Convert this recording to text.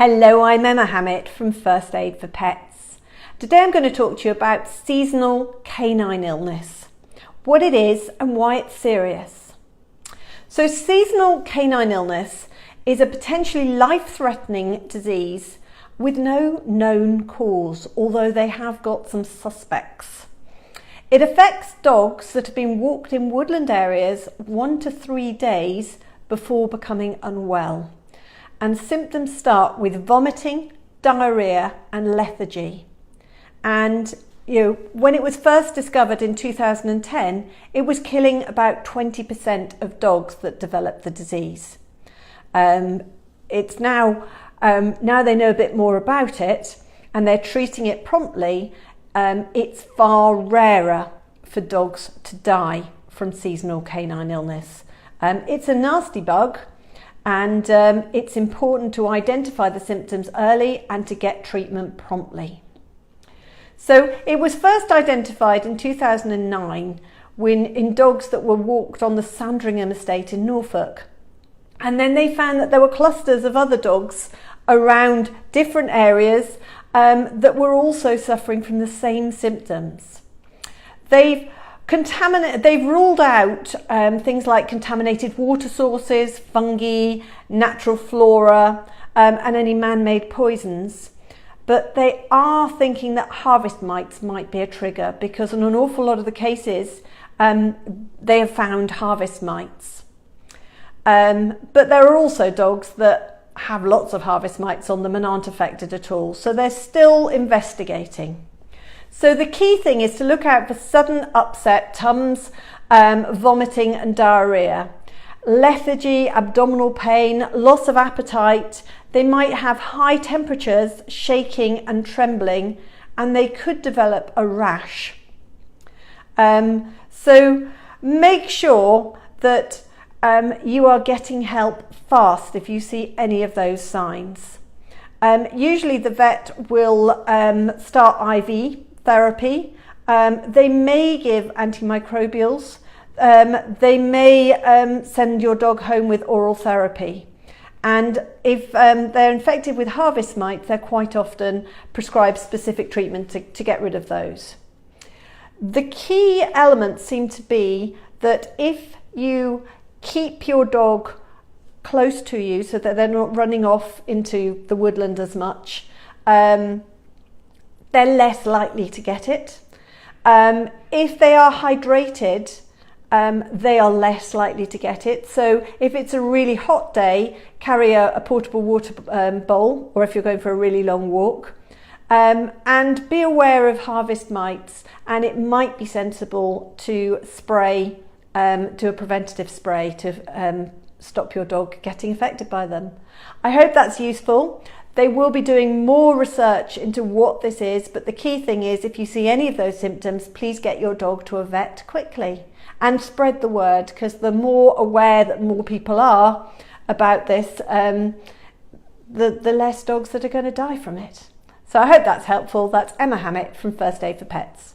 Hello, I'm Emma Hammett from First Aid for Pets. Today I'm going to talk to you about seasonal canine illness, what it is and why it's serious. So seasonal canine illness is a potentially life-threatening disease with no known cause, although they have got some suspects. It affects dogs that have been walked in woodland areas 1 to 3 days before becoming unwell. And symptoms start with vomiting, diarrhea and lethargy. And when it was first discovered in 2010, it was killing about 20% of dogs that developed the disease. It's now they know a bit more about it and they're treating it promptly. It's far rarer for dogs to die from seasonal canine illness. It's a nasty bug. And it's important to identify the symptoms early and to get treatment promptly. So it was first identified in 2009 in dogs that were walked on the Sandringham estate in Norfolk. And then they found that there were clusters of other dogs around different areas that were also suffering from the same symptoms. They've ruled out things like contaminated water sources, fungi, natural flora, and any man-made poisons. But they are thinking that harvest mites might be a trigger because in an awful lot of the cases, they have found harvest mites. But there are also dogs that have lots of harvest mites on them and aren't affected at all. So they're still investigating. So the key thing is to look out for sudden upset, tums, vomiting and diarrhea, lethargy, abdominal pain, loss of appetite. They might have high temperatures, shaking and trembling, and they could develop a rash. So make sure that you are getting help fast if you see any of those signs. Usually the vet will start IV therapy. They may give antimicrobials. They may send your dog home with oral therapy. And if they're infected with harvest mites, they're quite often prescribed specific treatment to get rid of those. The key elements seem to be that if you keep your dog close to you so that they're not running off into the woodland as much, they're less likely to get it. If they are hydrated, they are less likely to get it. So if it's a really hot day, carry a portable water bowl, or if you're going for a really long walk. And be aware of harvest mites, and it might be sensible to spray, do a preventative spray to stop your dog getting affected by them. I hope that's useful. They will be doing more research into what this is, but the key thing is if you see any of those symptoms, please get your dog to a vet quickly and spread the word, because the more aware that more people are about this, the less dogs that are going to die from it. So I hope that's helpful. That's Emma Hammett from First Aid for Pets.